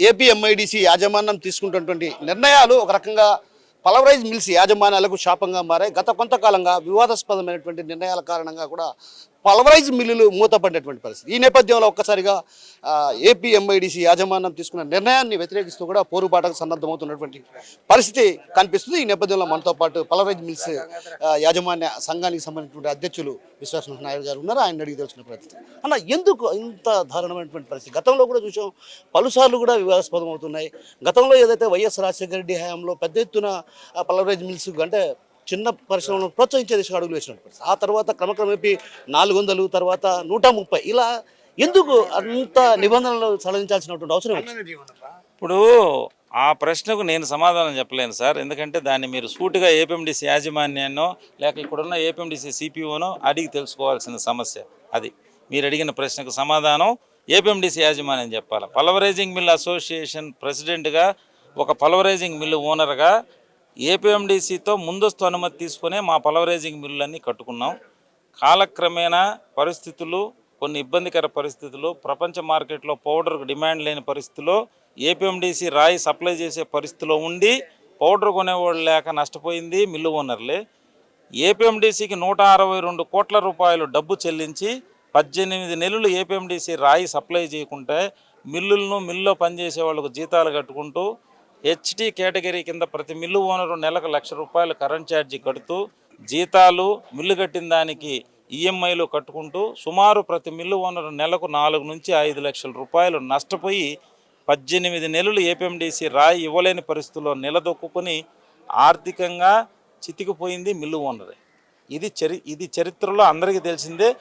AP MIDC యాజమాన్యం తీసుకుంటున్నటువంటి నిర్ణయాలు ఒక రకంగా పలవరైజ్ మిల్స్ యాజమాన్యాలకు శాపంగా మారాయి. గత కొంతకాలంగా వివాదాస్పదమైనటువంటి నిర్ణయాల కారణంగా కూడా పలవరైజ్ మిల్లులు మూతపడినటువంటి పరిస్థితి. ఈ నేపథ్యంలో ఒక్కసారిగా ఏపీ ఎంఐడిసి యాజమాన్యం తీసుకున్న నిర్ణయాన్ని వ్యతిరేకిస్తూ కూడా పోరుబాటకు సన్నద్ధమవుతున్నటువంటి పరిస్థితి కనిపిస్తుంది. ఈ నేపథ్యంలో మనతో పాటు పలవరైజ్ మిల్స్ యాజమాన్య సంఘానికి సంబంధించినటువంటి అధ్యక్షులు విశ్వాస నాయుడు గారు ఉన్నారు. ఆయన అడిగి తెలుసుకున్న పరిస్థితి. అన్న, ఎందుకు ఇంత దారుణమైనటువంటి పరిస్థితి? గతంలో కూడా చూసాం, పలుసార్లు కూడా వివాదాస్పదం అవుతున్నాయి. గతంలో ఏదైతే వైఎస్ రాజశేఖర రెడ్డి హయాంలో పెద్ద ఎత్తున పలవరైజ్ మిల్స్ అంటే చిన్న పరిశ్రమలను ప్రోత్సహించే దిశగా అడుగులు వేసినట్టు, ఆ తర్వాత క్రమక్రమేపీ 400, తర్వాత 130, ఇలా ఎందుకు అంత నిబంధనలు సడలించాల్సినటువంటి అవసరం వచ్చింది? ఇప్పుడు ఆ ప్రశ్నకు నేను సమాధానం చెప్పలేను సార్. ఎందుకంటే దాన్ని మీరు సూటిగా ఏపీఎండిసి యాజమాన్యాన్నో లేక ఇక్కడున్న ఏపీఎండిసి సిపిఓనో అడిగి తెలుసుకోవాల్సిన సమస్య అది. మీరు అడిగిన ప్రశ్నకు సమాధానం ఏపీఎండిసి యాజమాన్యం చెప్పాలి. పల్వరైజింగ్ మిల్ అసోసియేషన్ ప్రెసిడెంట్గా, ఒక పల్వరైజింగ్ మిల్లు ఓనర్గా ఏపీఎండిసితో ముందస్తు అనుమతి తీసుకునే మా పల్వరైజింగ్ మిల్లులన్నీ కట్టుకున్నాం. కాలక్రమేణా పరిస్థితులు, కొన్ని ఇబ్బందికర పరిస్థితులు, ప్రపంచ మార్కెట్లో పౌడర్కు డిమాండ్ లేని పరిస్థితిలో ఏపీఎండిసి రాయి సప్లై చేసే పరిస్థితిలో ఉండి పౌడర్ కొనేవాళ్ళు లేక నష్టపోయింది మిల్లు ఓనర్లే. ఏపీఎండిసికి 162 కోట్ల రూపాయలు డబ్బు చెల్లించి 18 నెలలు ఏపీఎండిసి రాయి సప్లై చేయకుంటే మిల్లులో పనిచేసే వాళ్ళకు జీతాలు కట్టుకుంటూ హెచ్టీ కేటగిరీ కింద ప్రతి మిల్లు ఓనరు నెలకు ₹1,00,000 కరెంట్ ఛార్జీ కడుతూ జీతాలు, మిల్లు కట్టిన దానికి ఈఎంఐలు కట్టుకుంటూ సుమారు ప్రతి మిల్లు ఓనరు నెలకు 4 నుంచి 5 లక్షల రూపాయలు నష్టపోయి 18 నెలలు ఏపీఎండిసి రాయి ఇవ్వలేని పరిస్థితుల్లో నిలదొక్కుని ఆర్థికంగా చితికిపోయింది మిల్లు ఓనరే. ఇది చరిత్రలో అందరికీ తెలిసిందే.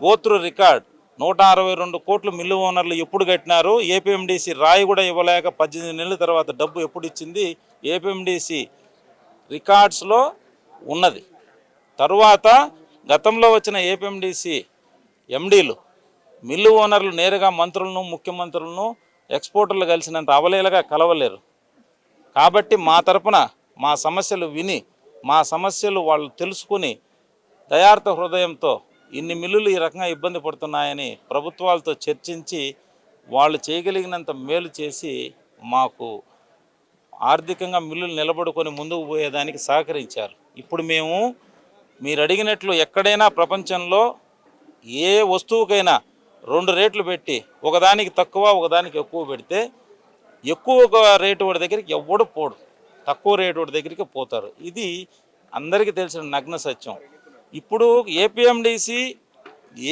గోత్రు రికార్డ్ 162 కోట్లు మిల్లు ఓనర్లు ఎప్పుడు కట్టినారు, ఏపీఎండిసి రాయి కూడా ఇవ్వలేక 18 నెలల తర్వాత డబ్బు ఎప్పుడు ఇచ్చింది ఏపీఎండిసి రికార్డ్స్లో ఉన్నది. తరువాత గతంలో వచ్చిన ఏపీఎండిసి ఎండీలు మిల్లు ఓనర్లు నేరుగా మంత్రులను, ముఖ్యమంత్రులను, ఎక్స్పోర్టర్లు కలిసినంత అవలేలగా కలవలేరు. కాబట్టి మా తరపున మా సమస్యలు విని, మా సమస్యలు వాళ్ళు తెలుసుకుని దయార్థ హృదయంతో ఇన్ని మిల్లులు ఈ రకంగా ఇబ్బంది పడుతున్నాయని ప్రభుత్వాలతో చర్చించి వాళ్ళు చేయగలిగినంత మేలు చేసి మాకు ఆర్థికంగా మిల్లులు నిలబడుకొని ముందుకు పోయేదానికి సహకరించారు. ఇప్పుడు మేము మీరు అడిగినట్లు ఎక్కడైనా ప్రపంచంలో ఏ వస్తువుకైనా 2 రేట్లు పెట్టి ఒకదానికి తక్కువ ఒకదానికి ఎక్కువ పెడితే ఎక్కువ రేటు వాడి దగ్గరికి ఎవడు పోడు, తక్కువ రేటు వాడి దగ్గరికి పోతారు. ఇది అందరికీ తెలిసిన నగ్న సత్యం. ఇప్పుడు ఏపీఎండిసి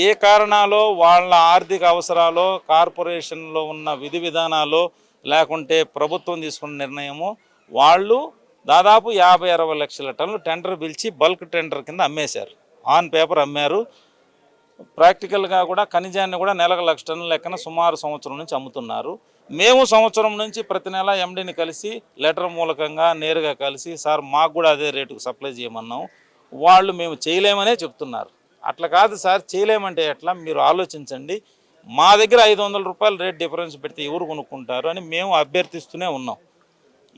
ఏ కారణాలో వాళ్ళ ఆర్థిక అవసరాలు, కార్పొరేషన్లో ఉన్న విధి విధానాలు, లేకుంటే ప్రభుత్వం తీసుకున్న నిర్ణయము, వాళ్ళు దాదాపు 50-60 లక్షల టన్నులు టెండర్ పిలిచి బల్క్ టెండర్ కింద అమ్మేశారు. ఆన్ పేపర్ అమ్మారు. ప్రాక్టికల్గా కూడా ఖనిజాన్ని కూడా నెలకు 1,00,000 టన్నుల లెక్కన సుమారు సంవత్సరం నుంచి అమ్ముతున్నారు. మేము సంవత్సరం నుంచి ప్రతి నెల ఎండీని కలిసి లెటర్ మూలకంగా నేరుగా కలిసి సార్ మాకు కూడా అదే రేటుకు సప్లై చేయమన్నాం. వాళ్ళు మేము చేయలేమనే చెప్తున్నారు. అట్లా కాదు సార్, చేయలేమంటే ఎట్లా, మీరు ఆలోచించండి, మా దగ్గర 500 రూపాయలు రేట్ డిఫరెన్స్ పెడితే ఎవరు కొనుక్కుంటారు అని మేము అభ్యర్థిస్తూనే ఉన్నాం.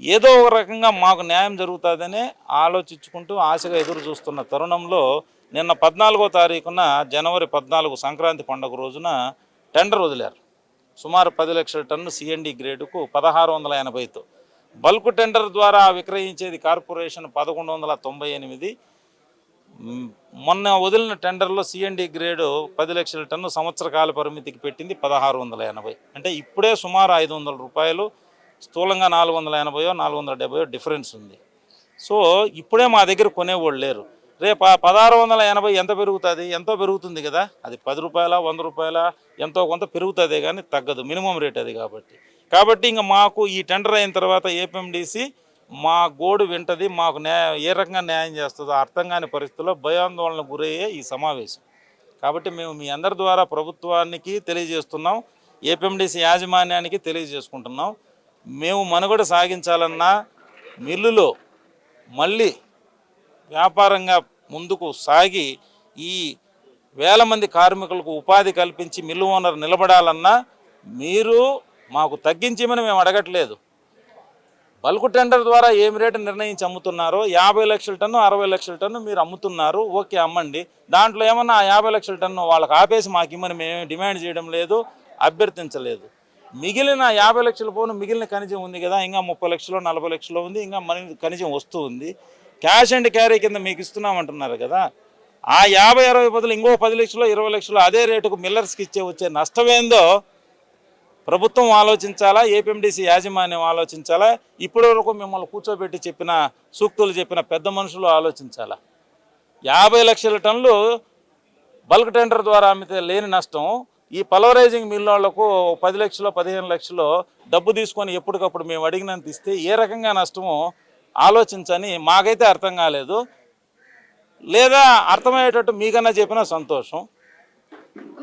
ఏదో ఒక రకంగా మాకు న్యాయం జరుగుతుందనే ఆలోచించుకుంటూ ఆశగా ఎదురు చూస్తున్న తరుణంలో నిన్న 14వ తారీఖున జనవరి 14 సంక్రాంతి పండుగ రోజున టెండర్ వదిలారు. సుమారు 10 లక్షల టన్ను సిఎండి గ్రేడుకు 1680తో బల్క్ టెండర్ ద్వారా విక్రయించేది కార్పొరేషన్ 1198. మొన్న వదిలిన టెండర్లో సిఎండి గ్రేడు 10 లక్షల టన్ను సంవత్సర కాల పరిమితికి పెట్టింది 1680. అంటే ఇప్పుడే సుమారు 500 రూపాయలు, స్థూలంగా 480 470 డిఫరెన్స్ ఉంది. సో ఇప్పుడే మా దగ్గర కొనేవాళ్ళు లేరు. రేపు 1680 ఎంత పెరుగుతుంది? ఎంతో పెరుగుతుంది కదా, అది 10 రూపాయల 100 రూపాయల ఎంతో కొంత పెరుగుతుంది కానీ తగ్గదు, మినిమం రేట్ అది. కాబట్టి ఇంకా మాకు ఈ టెండర్ అయిన తర్వాత ఏపీఎండిసి మా గోడు వింటది, మాకు ఏ రకంగా న్యాయం చేస్తుందో అర్థం కాని పరిస్థితుల్లో భయాందోళనకు గురయ్యే ఈ సమావేశం. కాబట్టి మేము మీ అందరి ద్వారా ప్రభుత్వానికి తెలియజేస్తున్నాం, ఏపీఎండిసి యాజమాన్యానికి తెలియజేసుకుంటున్నాం. మేము మనుగడ సాగించాలన్నా మిల్లులో మళ్ళీ వ్యాపారంగా ముందుకు సాగి ఈ వేల మంది కార్మికులకు ఉపాధి కల్పించి మిల్లు ఓనర్ నిలబడాలన్నా మీరు మాకు తగ్గించమని మేము అడగట్లేదు. బల్క్ టెండర్ ద్వారా ఏమి రేటు నిర్ణయించి అమ్ముతున్నారో 50 లక్షల టన్ను 60 లక్షల టన్ను మీరు అమ్ముతున్నారు, ఓకే అమ్మండి. దాంట్లో ఏమన్నా 50 లక్షల టన్ను వాళ్ళకి ఆపేసి మాకు ఇమ్మని మేము డిమాండ్ చేయడం లేదు, అభ్యర్థించలేదు. మిగిలిన 50 లక్షల పోను మిగిలిన ఖనిజం ఉంది కదా, ఇంకా 30 లక్షలు 40 లక్షలు ఉంది, ఇంకా మన ఖనిజం వస్తూ ఉంది. క్యాష్ అండ్ క్యారీ కింద మీకు ఇస్తున్నామంటున్నారు కదా, ఆ 50-60 బదులు ఇంకో 10 లక్షలు 20 లక్షలు అదే రేటుకు మిల్లర్స్కి వచ్చే నష్టమేందో ప్రభుత్వం ఆలోచించాలా, ఏపీఎండిసి యాజమాన్యం ఆలోచించాలా, ఇప్పటి వరకు మిమ్మల్ని కూర్చోబెట్టి చెప్పిన సూక్తులు చెప్పిన పెద్ద మనుషులు ఆలోచించాలా. 50 లక్షల టన్నులు బల్క్ టెండర్ ద్వారా అమ్మితే లేని నష్టం ఈ పల్వరైజింగ్ మిల్ వాళ్లకు 10 లక్షలు 15 లక్షలు డబ్బు తీసుకొని ఎప్పటికప్పుడు మేము అడిగినంత ఇస్తే ఏ రకంగా నష్టమో ఆలోచించని మాకైతే అర్థం కాలేదు. లేదా అర్థమయ్యేటట్టు మీకన్నా చెప్పినా సంతోషం.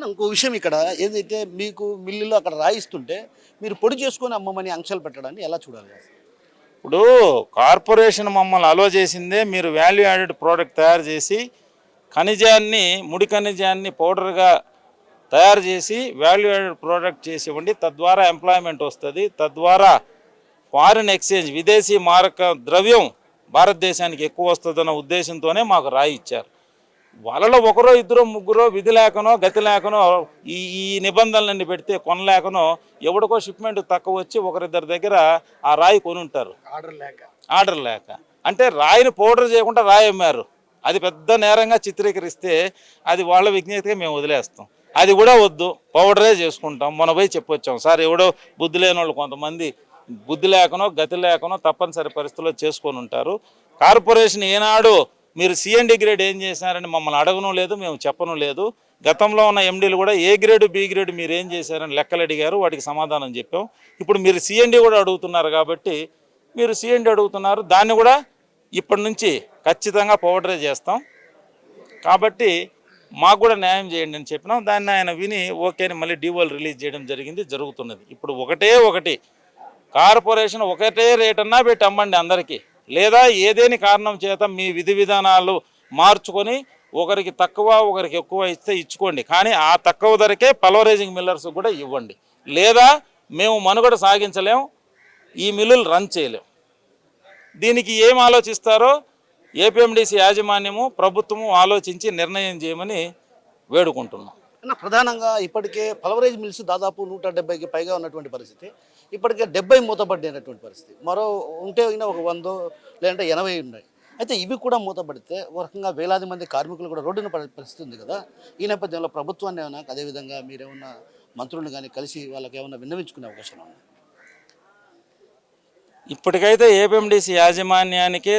ఇంకో విషయం ఇక్కడ ఏదైతే మీకు మిల్లులో అక్కడ రాయిస్తుంటే మీరు పొడి చేసుకొని అమ్మమని ఆంక్షలు పెట్టడాన్ని ఎలా చూడాలి? ఇప్పుడు కార్పొరేషన్ మమ్మల్ని అలో చేసిందే మీరు వాల్యూ యాడెడ్ ప్రోడక్ట్ తయారు చేసి ఖనిజాన్ని ముడి ఖనిజాన్ని పౌడర్గా తయారు చేసి వాల్యూ యాడెడ్ ప్రోడక్ట్ చేసి ఇవ్వండి, తద్వారా ఎంప్లాయ్మెంట్ వస్తుంది, తద్వారా ఫారిన్ ఎక్స్చేంజ్ విదేశీ మారక ద్రవ్యం భారతదేశానికి ఎక్కువ వస్తుందన్న ఉద్దేశంతోనే మాకు రాయి ఇచ్చారు. వాళ్ళలో ఒకరో ఇద్దరో ముగ్గురో విధి లేకనో గతి లేకనో ఈ నిబంధనలన్నీ పెడితే కొనలేకనో ఎవడికో షిప్మెంట్ తక్కువ వచ్చి ఒకరిద్దరి దగ్గర ఆ రాయి కొని ఉంటారు ఆర్డర్ లేక. అంటే రాయిని పౌడర్ చేయకుండా రాయి అమ్మారు. అది పెద్ద నేరంగా చిత్రీకరిస్తే అది వాళ్ళ విజ్ఞతగా మేము వదిలేస్తాం. అది కూడా వద్దు, పౌడరే చేసుకుంటాం. మొన్న పోయి చెప్పొచ్చాం సార్, ఎవడో బుద్ధి లేని వాళ్ళు కొంతమంది బుద్ధి లేకనో గతి లేకనో తప్పనిసరి పరిస్థితుల్లో చేసుకొని ఉంటారు. కార్పొరేషన్ ఏనాడు మీరు సిఎండి గ్రేడ్ ఏం చేశారని మమ్మల్ని అడగను లేదు, మేము చెప్పను లేదు. గతంలో ఉన్న ఎండీలు కూడా ఏ గ్రేడ్ బి గ్రేడ్ మీరు ఏం చేశారని లెక్కలు అడిగారు, వాటికి సమాధానం చెప్పాం. ఇప్పుడు మీరు సిఎండి కూడా అడుగుతున్నారు కాబట్టి మీరు సిఎండి అడుగుతున్నారు, దాన్ని కూడా ఇప్పటి నుంచి ఖచ్చితంగా పౌడరే చేస్తాం. కాబట్టి మాకు కూడా న్యాయం చేయండి అని చెప్పినాం. దాన్ని ఆయన విని ఓకే అని మళ్ళీ డీవోలు రిలీజ్ చేయడం జరుగుతున్నది. ఇప్పుడు ఒకటి కార్పొరేషన్ ఒకటే రేటన్నా పెట్టి అమ్మండి అందరికీ, లేదా ఏదేని కారణం చేత మీ విధి విధానాలు మార్చుకొని ఒకరికి తక్కువ ఒకరికి ఎక్కువ ఇస్తే ఇచ్చుకోండి, కానీ ఆ తక్కువ ధరకే పల్వరైజింగ్ మిల్లర్స్ కూడా ఇవ్వండి. లేదా మేము మనుగడ సాగించలేం, ఈ మిల్లులు రన్ చేయలేం. దీనికి ఏం ఆలోచిస్తారో ఏపీఎండిసి యాజమాన్యము ప్రభుత్వము ఆలోచించి నిర్ణయం చేయమని వేడుకుంటున్నాం. ప్రధానంగా ఇప్పటికే పల్వరైజ్ మిల్స్ దాదాపు 170కి పైగా ఉన్నటువంటి పరిస్థితి, ఇప్పటికే 70 మూతపడినటువంటి పరిస్థితి, మరో ఉంటే ఒక 100 లేదంటే 80 ఉన్నాయి. అయితే ఇవి కూడా మూతపడితే ఒక రకంగా వేలాది మంది కార్మికులు కూడా రోడ్డున పడే పరిస్థితి ఉంది కదా. ఈ నేపథ్యంలో ప్రభుత్వాన్ని ఏమైనా అదేవిధంగా మీరేమన్నా మంత్రులను కానీ కలిసి వాళ్ళకి ఏమైనా విన్నవించుకునే అవకాశం ఉంది? ఇప్పటికైతే ఏపీఎండిసి యాజమాన్యానికే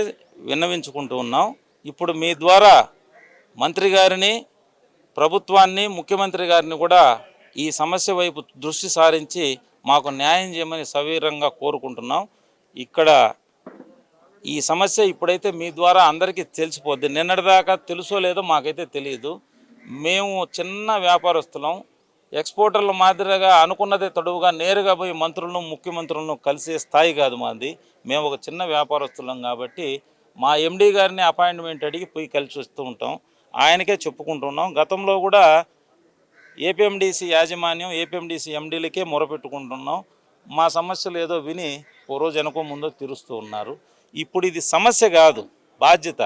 విన్నవించుకుంటూ ఉన్నాం. ఇప్పుడు మీ ద్వారా మంత్రి గారిని, ప్రభుత్వాన్ని, ముఖ్యమంత్రి గారిని కూడా ఈ సమస్య వైపు దృష్టి సారించి మాకు న్యాయం చేయమని సవీరంగా కోరుకుంటున్నాం. ఇక్కడ ఈ సమస్య ఇప్పుడైతే మీ ద్వారా అందరికీ తెలిసిపోద్ది. నిన్నటిదాకా తెలుసో లేదో మాకైతే తెలియదు. మేము చిన్న వ్యాపారస్తులం, ఎక్స్పోర్టర్ల మాదిరిగా అనుకున్నదే తడువుగా నేరుగా పోయి మంత్రులను ముఖ్యమంత్రులను కలిసే స్థాయి కాదు మాది. మేము ఒక చిన్న వ్యాపారస్తులం కాబట్టి మా ఎండీ గారిని అపాయింట్మెంట్ అడిగి పోయి కలిసి వస్తూ ఉంటాం, ఆయనకే చెప్పుకుంటున్నాం. గతంలో కూడా ఏపీఎండిసి యాజమాన్యం ఏపీఎండిసి ఎండీలకే మొరపెట్టుకుంటున్నాం. మా సమస్యలు ఏదో విని ఓ రోజు వెనకో ముందో తీరుస్తూ ఉన్నారు. ఇప్పుడు ఇది సమస్య కాదు, బాధ్యత.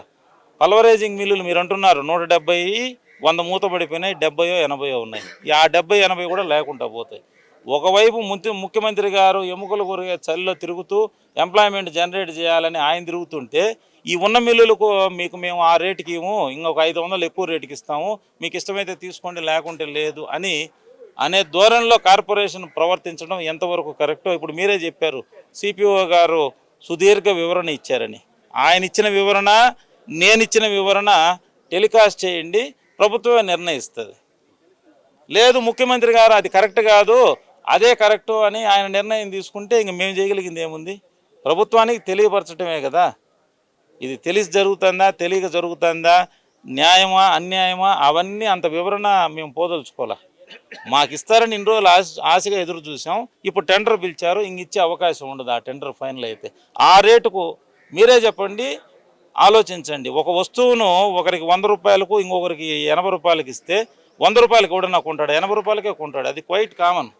పల్వరైజింగ్ మిల్లులు మీరు అంటున్నారు 170, 100 మూతపడిపోయినాయి, 70-80 ఉన్నాయి. ఆ 70-80 కూడా లేకుండా పోతాయి. ఒకవైపు ముఖ్యమంత్రి గారు ఎముకలు కొరిగే చలిలో తిరుగుతూ ఎంప్లాయ్మెంట్ జనరేట్ చేయాలని ఆయన తిరుగుతుంటే, ఈ ఉన్న మిల్లులకు మీకు మేము ఆ రేటుకి ఇంకొక 500 ఎక్కువ రేటుకి ఇస్తాము, మీకు ఇష్టమైతే తీసుకోండి లేకుంటే లేదు అనే ధోరణిలో కార్పొరేషన్ ప్రవర్తించడం ఎంతవరకు కరెక్టో ఇప్పుడు మీరే చెప్పారు. సిపిఓ గారు సుదీర్ఘ వివరణ ఇచ్చారని. ఆయన ఇచ్చిన వివరణ, నేను ఇచ్చిన వివరణ టెలికాస్ట్ చేయండి, ప్రభుత్వమే నిర్ణయిస్తుంది. లేదు ముఖ్యమంత్రి గారు అది కరెక్ట్ కాదు, అదే కరెక్టు అని ఆయన నిర్ణయం తీసుకుంటే ఇంక మేము చేయగలిగింది ఏముంది? ప్రభుత్వానికి తెలియపరచడమే కదా. ఇది తెలిసి జరుగుతుందా, తెలియక జరుగుతుందా, న్యాయమా అన్యాయమా, అవన్నీ అంత వివరణ మేము పోదలుచుకోవాలా. మాకు ఇస్తారని ఇన్ని రోజులు ఆశగా ఎదురు చూసాం. ఇప్పుడు టెండర్ పిలిచారు, ఇంక ఇచ్చే అవకాశం ఉండదు. ఆ టెండర్ ఫైనల్ అయితే ఆ రేటుకు మీరే చెప్పండి, ఆలోచించండి. ఒక వస్తువును ఒకరికి 100 రూపాయలకు ఇంకొకరికి 80 రూపాయలకి ఇస్తే 100 రూపాయలకి ఎవడన్నా కొంటాడు, 80 రూపాయలకే కొంటాడు. అది క్వైట్ కామన్,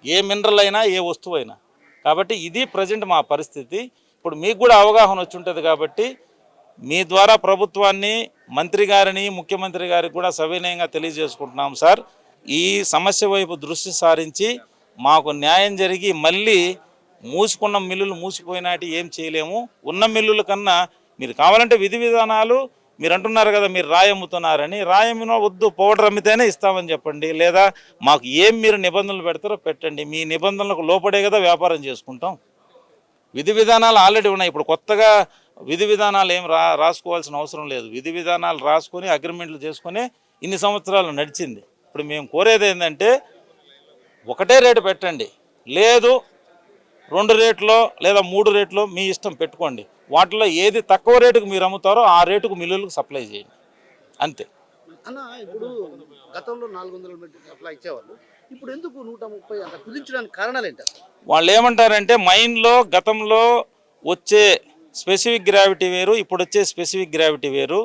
ఏ మినరల్ అయినా ఏ వస్తువు అయినా. కాబట్టి ఇది ప్రజెంట్ మా పరిస్థితి. ఇప్పుడు మీకు కూడా అవగాహన వచ్చి ఉంటుంది కాబట్టి మీ ద్వారా ప్రభుత్వాన్ని, మంత్రి గారిని, ముఖ్యమంత్రి గారికి కూడా సవినయంగా తెలియజేసుకుంటున్నాం. సార్, ఈ సమస్య వైపు దృష్టి సారించి మాకు న్యాయం జరిగి మళ్ళీ మూసుకున్న మిల్లులు మూసిపోయినాటి ఏం చేయలేము. ఉన్న మిల్లుల కన్నా మీరు కావాలంటే విధి విధానాలు మీరు అంటున్నారు కదా, మీరు రాయి అమ్ముతున్నారని, రాయి అమ్మిన వద్దు, పౌడర్ అమ్మితేనే ఇస్తామని చెప్పండి. లేదా మాకు ఏం మీరు నిబంధనలు పెడతారో పెట్టండి. మీ నిబంధనలకు లోపడే కదా వ్యాపారం చేసుకుంటాం. విధి విధానాలు ఆల్రెడీ ఉన్నాయి. ఇప్పుడు కొత్తగా విధి విధానాలు ఏం రాసుకోవాల్సిన అవసరం లేదు. విధి విధానాలు రాసుకొని అగ్రిమెంట్లు చేసుకొని ఇన్ని సంవత్సరాలు నడిచింది. ఇప్పుడు మేము కోరేది ఏంటంటే ఒకటే రేటు పెట్టండి, లేదు 2 రేట్లో లేదా 3 రేట్లో మీ ఇష్టం పెట్టుకోండి. వాటిలో ఏది తక్కువ రేటుకు మీరు అమ్ముతారో ఆ రేటుకు మిల్లులకు సప్లై చేయండి, అంతే. అన్న ఇప్పుడు గతంలో 400 మీటర్లు సప్లై ఇచ్చేవాళ్ళు, ఇప్పుడు ఎందుకు 130 అంత కుదించడానికి కారణాలు ఏంటి? వాళ్ళు ఏమంటారంటే మైన్లో గతంలో వచ్చే స్పెసిఫిక్ గ్రావిటీ వేరు, ఇప్పుడు వచ్చే స్పెసిఫిక్ గ్రావిటీ వేరు.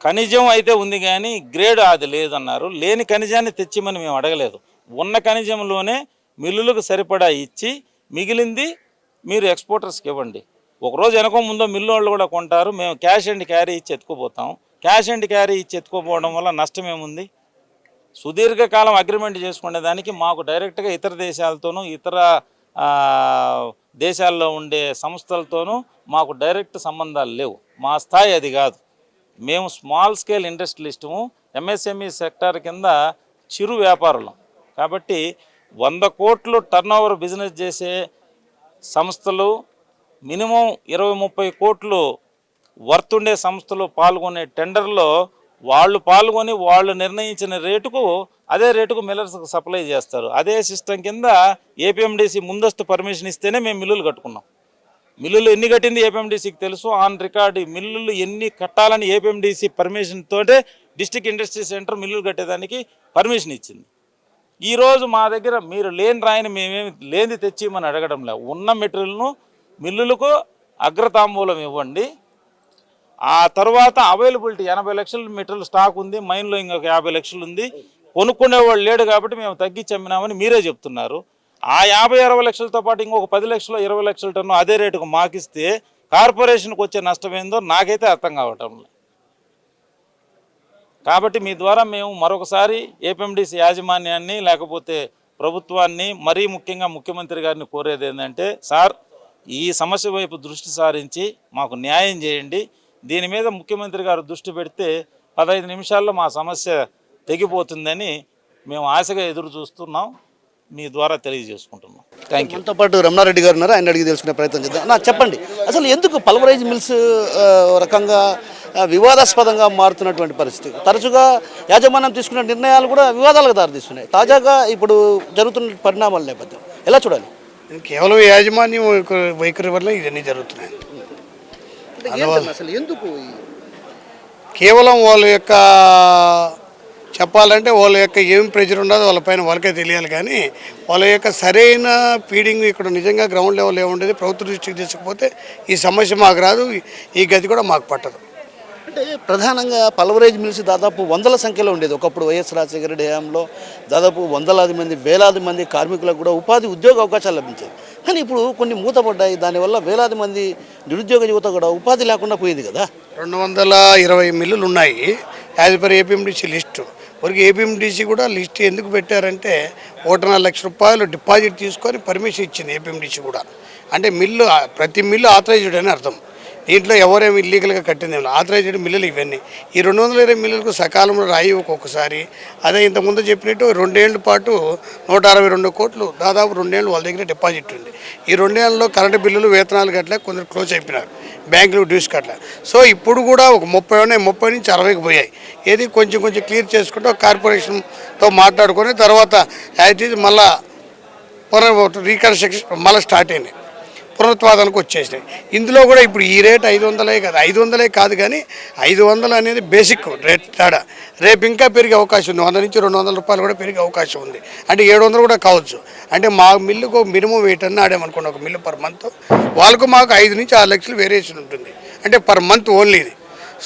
ఖనిజం అయితే ఉంది కానీ గ్రేడ్ అది లేదన్నారు. లేని ఖనిజాన్ని తెచ్చిమని మేము అడగలేదు. ఉన్న ఖనిజంలోనే మిల్లులకు సరిపడా ఇచ్చి మిగిలింది మీరు ఎక్స్పోర్టర్స్కి ఇవ్వండి. ఒకరోజు వెనక ముందో మిల్లు వాళ్ళు కూడా కొంటారు. మేము క్యాష్ అండ్ క్యారీ ఇచ్చి ఎత్తుకుపోతాం. క్యాష్ అండ్ క్యారీ ఇచ్చి ఎత్తుకుపోవడం వల్ల నష్టం ఏముంది? సుదీర్ఘకాలం అగ్రిమెంట్ చేసుకునే దానికి మాకు డైరెక్ట్గా ఇతర దేశాలతోనూ ఇతర దేశాల్లో ఉండే సంస్థలతోనూ మాకు డైరెక్ట్ సంబంధాలు లేవు. మా స్థాయి అది కాదు. మేము స్మాల్ స్కేల్ ఇండస్ట్రియలిస్టము, ఎంఎస్ఎంఈ సెక్టార్ కింద చిరు వ్యాపారులం. కాబట్టి 100 కోట్లు టర్నోవర్ బిజినెస్ చేసే సంస్థలు, మినిమం 20-30 కోట్లు వర్త్ ఉండే సంస్థలు పాల్గొనే టెండర్లో వాళ్ళు పాల్గొని వాళ్ళు నిర్ణయించిన రేటుకు అదే రేటుకు మిల్లర్స్కి సప్లై చేస్తారు. అదే సిస్టమ్ కింద ఏపీఎండిసి ముందస్తు పర్మిషన్ ఇస్తేనే మేము మిల్లులు కట్టుకున్నాం. మిల్లులు ఎన్ని కట్టింది ఏపీఎండిసికి తెలుసు. ఆన్ రికార్డు మిల్లులు ఎన్ని కట్టాలని ఏపీఎండిసి పర్మిషన్ తోటే డిస్ట్రిక్ట్ ఇండస్ట్రీ సెంటర్ మిల్లులు కట్టేదానికి పర్మిషన్ ఇచ్చింది. ఈరోజు మా దగ్గర మీరు లేని రాయిని మేమేమి లేనిది తెచ్చిమని అడగడం లేదు. ఉన్న మెటీరియల్ను మిల్లులకు అగ్రతాంబూలం ఇవ్వండి. ఆ తర్వాత అవైలబిలిటీ 80 లక్షల మెటీరియల్ స్టాక్ ఉంది, మైన్లో ఇంకొక 50 లక్షలు ఉంది. కొనుక్కునేవాళ్ళు లేడు కాబట్టి మేము తగ్గించి అమ్మినామని మీరే చెప్తున్నారు. ఆ 50-60 లక్షలతో పాటు ఇంకొక 10 లక్షలు 20 లక్షల టన్ను అదే రేటుకు మాకిస్తే కార్పొరేషన్కి వచ్చే నష్టం ఏందో నాకైతే అర్థం కావటం లేదు. కాబట్టి మీ ద్వారా మేము మరొకసారి ఏపీఎండిసి యాజమాన్యాన్ని లేకపోతే ప్రభుత్వాన్ని, మరీ ముఖ్యంగా ముఖ్యమంత్రి గారిని కోరేది ఏంటంటే, సార్ ఈ సమస్య వైపు దృష్టి సారించి మాకు న్యాయం చేయండి. దీని మీద ముఖ్యమంత్రి గారు దృష్టి పెడితే 15 నిమిషాల్లో మా సమస్య తెగిపోతుందని మేము ఆశగా ఎదురు చూస్తున్నాం. మీ ద్వారా తెలియజేసుకుంటున్నాం. Thank you. మనతో పాటు రమణారెడ్డి గారు ఉన్నారు, ఆయన అడిగి తెలుసుకునే ప్రయత్నం చేద్దాం. నాకు చెప్పండి, అసలు ఎందుకు పల్వరైజ్ మిల్స్ రకంగా వివాదాస్పదంగా మారుతున్నటువంటి పరిస్థితి? తరచుగా యాజమాన్యం తీసుకున్న నిర్ణయాలు కూడా వివాదాలకు దారితీస్తున్నాయి. తాజాగా ఇప్పుడు జరుగుతున్న పరిణామాల నేపథ్యం ఎలా చూడాలి? కేవలం యాజమాన్యం వైఖరి వల్ల ఇవన్నీ జరుగుతున్నాయి. అసలు ఎందుకు కేవలం వాళ్ళ యొక్క చెప్పాలంటే వాళ్ళ యొక్క ఏం ప్రెజర్ ఉండదో వాళ్ళపైన వాళ్ళకే తెలియాలి. కానీ వాళ్ళ యొక్క సరైన ఫీడింగ్ ఇక్కడ నిజంగా గ్రౌండ్ లెవెల్ ఏముండేది ప్రభుత్వ దృష్టికి తీసుకుపోతే ఈ సమస్య మాకు రాదు, ఈ గతి కూడా మాకు పట్టదు. అంటే ప్రధానంగా పల్వరైజ్ మిల్స్ దాదాపు వందల సంఖ్యలో ఉండేది. ఒకప్పుడు వైఎస్ రాజశేఖర రెడ్డి హయాంలో దాదాపు వందలాది మంది, వేలాది మంది కార్మికులకు కూడా ఉపాధి ఉద్యోగ అవకాశాలు లభించాయి. కానీ ఇప్పుడు కొన్ని మూతపడ్డాయి. దానివల్ల వేలాది మంది నిరుద్యోగ యువత కూడా ఉపాధి లేకుండా పోయింది కదా. 220 మిల్లులు ఉన్నాయి యాజ్ పర్ ఏపీఎండిసి లిస్టు. వరకు ఏపీఎండిసి కూడా లిస్ట్ ఎందుకు పెట్టారంటే 1.5 లక్ష రూపాయలు డిపాజిట్ తీసుకొని పర్మిషన్ ఇచ్చింది ఏపీఎండిసి కూడా. అంటే మిల్లు ప్రతి మిల్లు ఆథరైజ్డ్ అని అర్థం. దీంట్లో ఎవరేమి ఇల్లీగల్గా కట్టింది ఆథరైజ్డ్ మిల్లులు ఇవన్నీ. ఈ 220 మిల్లులకు సకాలంలో రాయి ఒక్కొక్కసారి. అదే ఇంతకుముందు చెప్పినట్టు 2 ఏళ్ల పాటు 162 కోట్లు దాదాపు 2 ఏళ్ళు వాళ్ళ దగ్గర డిపాజిట్ ఉంది. ఈ 2 ఏళ్ళలో కరెంటు బిల్లులు, వేతనాలు కట్టలే, కొందరు క్లోజ్ అయిపోయినారు, బ్యాంకులు డ్యూస్ కట్టలే. సో ఇప్పుడు కూడా ఒక 30 ఉన్నాయి, 30 నుంచి 60కి పోయాయి. ఏది కొంచెం కొంచెం క్లియర్ చేసుకుంటూ కార్పొరేషన్తో మాట్లాడుకొని తర్వాత యాజ్ ఇట్ ఈజ్ మళ్ళా రీకన్స్ట్రక్షన్ మళ్ళీ స్టార్ట్ అయినాయి, పునరుత్పాదనకు వచ్చేసినాయి. ఇందులో కూడా ఇప్పుడు ఈ రేట్ 500 కదా, 500 కాదు కానీ 500 అనేది బేసిక్ రేట్ తేడా. రేపు ఇంకా పెరిగే అవకాశం ఉంది, 100 నుంచి 200 రూపాయలు కూడా పెరిగే అవకాశం ఉంది. అంటే 700 కూడా కావచ్చు. అంటే మా మిల్లుకు మినిమం 8 అన్న ఆడామనుకోండి ఒక మిల్లు పర్ మంత్, వాళ్ళకు మాకు 5 నుంచి 6 లక్షలు వేరియేషన్ ఉంటుంది. అంటే పర్ మంత్ ఓన్లీ ఇది.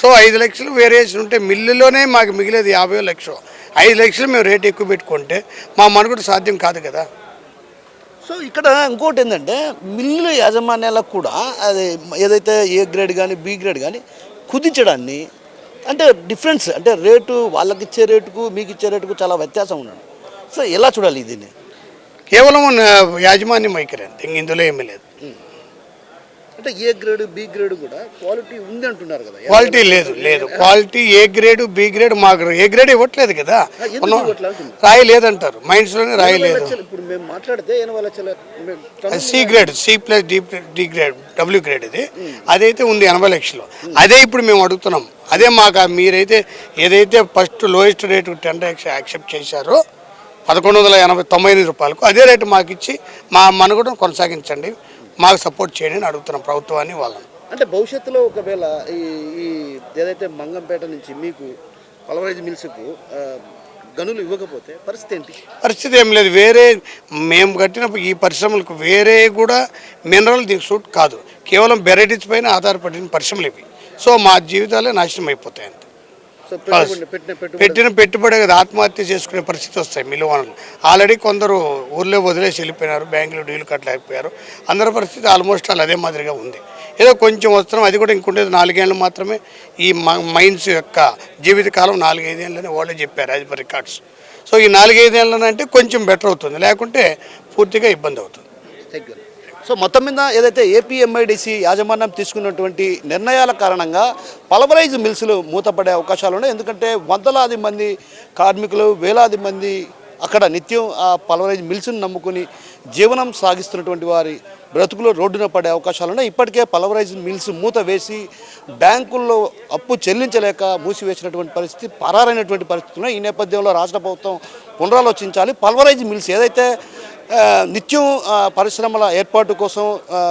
సో 5 లక్షలు వేరియేషన్ ఉంటే మిల్లులోనే మాకు మిగిలేదు 50 లక్షలు. 5 లక్షలు మేము రేట్ ఎక్కువ పెట్టుకుంటే మా మనుగడ సాధ్యం కాదు కదా. సో ఇక్కడ ఇంకోటి ఏంటంటే మిల్లు యాజమాన్యాలకు కూడా అది ఏదైతే ఏ గ్రేడ్ కానీ బి గ్రేడ్ కానీ కుదించడాన్ని, అంటే డిఫరెన్స్, అంటే రేటు వాళ్ళకి ఇచ్చే రేటుకు మీకు ఇచ్చే రేటుకు చాలా వ్యత్యాసం ఉన్నాడు. సో ఎలా చూడాలి దీన్ని? కేవలం యాజమాన్యం వైఖరి అంతే, ఇందులో ఏమీ లేదు. అంటే ఏ గ్రేడ్ బి గ్రేడ్ కూడా క్వాలిటీ ఉంది అంటున్నారు కదా. క్వాలిటీ లేదు quality A grade B grade మాకు ఏ గ్రేడ్ ఇవ్వట్లేదు కదా, ఎందుకు ఇవ్వట్లేదు అంటున్నారు? రాయి లేదంటారు, మైండ్స్లోనే రాయి లేదు. ఇప్పుడు మేము మాట్లాడితే 80 సి గ్రేడ్ సి+D గ్రేడ్ డబ్ల్యూ గ్రేడ్ ఇది, అదైతే ఉంది 80 లక్షలు. అదే ఇప్పుడు మేము అడుగుతున్నాం, అదే మాకు మీరైతే ఏదైతే first lowest rate tender accept చేశారో 1199 రూపాయలకు అదే రేటు మాకు ఇచ్చి మా మనుగడను కొనసాగించండి, మాకు సపోర్ట్ చేయండి అని అడుగుతున్నాం ప్రభుత్వాన్ని వాళ్ళని. అంటే భవిష్యత్తులో ఒకవేళ ఈ ఏదైతే మంగంపేట నుంచి మీకు పల్వరైజ్ మిల్స్కు గనులు ఇవ్వకపోతే పరిస్థితి ఏంటి? పరిస్థితి ఏం లేదు, వేరే మేము కట్టిన ఈ పరిశ్రమలకు వేరే కూడా మినరల్ దీనికి సూట్ కాదు, కేవలం వెరైటీస్ పైన ఆధారపడిన పరిశ్రమలు ఇవి. సో మా జీవితాలే నాశనం అయిపోతాయి అంతే. పెట్టిన పెట్టుబడి కదా ఆత్మహత్య చేసుకునే పరిస్థితి వస్తాయి మిల్లు వనరులు. ఆల్రెడీ కొందరు ఊర్లో వదిలేసి వెళ్ళిపోయినారు, బ్యాంకులో డీలు కట్టలేకపోయారు, అందరి పరిస్థితి ఆల్మోస్ట్ అదే మాదిరిగా ఉంది. ఏదో కొంచెం వస్తున్నాం, అది కూడా ఇంకుండేది 4 ఏళ్ళు మాత్రమే. ఈ మైన్స్ యొక్క జీవితకాలం 4-5 ఏళ్ళని వాళ్ళే చెప్పారు యాజ్ పర్ రికార్డ్స్. సో ఈ 4-5 ఏళ్ళనంటే కొంచెం బెటర్ అవుతుంది, లేకుంటే పూర్తిగా ఇబ్బంది అవుతుంది. Thank you. సో మొత్తం మీద ఏదైతే ఏపీఎంఐడిసి యాజమాన్యం తీసుకున్నటువంటి నిర్ణయాల కారణంగా పల్వరైజ్ మిల్స్లు మూతపడే అవకాశాలు ఉన్నాయి. ఎందుకంటే వందలాది మంది కార్మికులు, వేలాది మంది అక్కడ నిత్యం ఆ పల్వరైజ్ మిల్స్ను నమ్ముకుని జీవనం సాగిస్తున్నటువంటి వారి బ్రతుకులు రోడ్డున పడే అవకాశాలు ఉన్నాయి. ఇప్పటికే పల్వరైజ్ మిల్స్ మూత వేసి బ్యాంకుల్లో అప్పు చెల్లించలేక మూసివేసినటువంటి పరిస్థితి, పరారైనటువంటి పరిస్థితులు ఉన్నాయి. ఈ నేపథ్యంలో రాష్ట్ర ప్రభుత్వం పునరాలోచించాలి. పల్వరైజ్ మిల్స్ ఏదైతే నిత్యం పరిశ్రమల ఏర్పాటు కోసం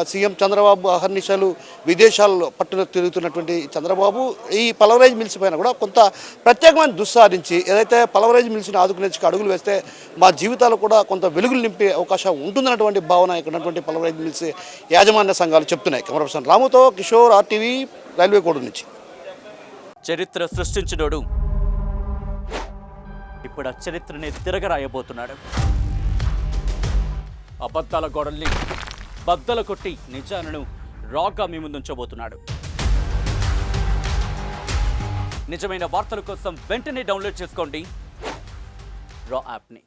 సీఎం చంద్రబాబు అహర్నిశలు విదేశాల్లో పట్టున తిరుగుతున్నటువంటి చంద్రబాబు ఈ పల్వరైజ్ మిల్స్ పైన కూడా కొంత ప్రత్యేకమైన దుస్సారించి ఏదైతే పల్వరైజ్ మిల్స్ని ఆదుకునేందుకు అడుగులు వేస్తే మా జీవితాలు కూడా కొంత వెలుగులు నింపే అవకాశం ఉంటుందన్నటువంటి భావన ఇక్కడ ఉన్నటువంటి పల్వరైజ్ మిల్స్ యాజమాన్య సంఘాలు చెప్తున్నాయి. కెమెరా పర్సన్ రాముతో కిషోర్, RTV, రైల్వే కోడ్ నుంచి. చరిత్ర సృష్టించినోడు ఇప్పుడు ఆ చరిత్రని తిరగరాయబోతున్నాడు. అబద్ధాల గోడల్ని బద్దలు కొట్టి నిజాలను రాగా మీ ముందుంచబోతున్నాడు. నిజమైన వార్తల కోసం వెంటనే డౌన్లోడ్ చేసుకోండి రా యాప్ని.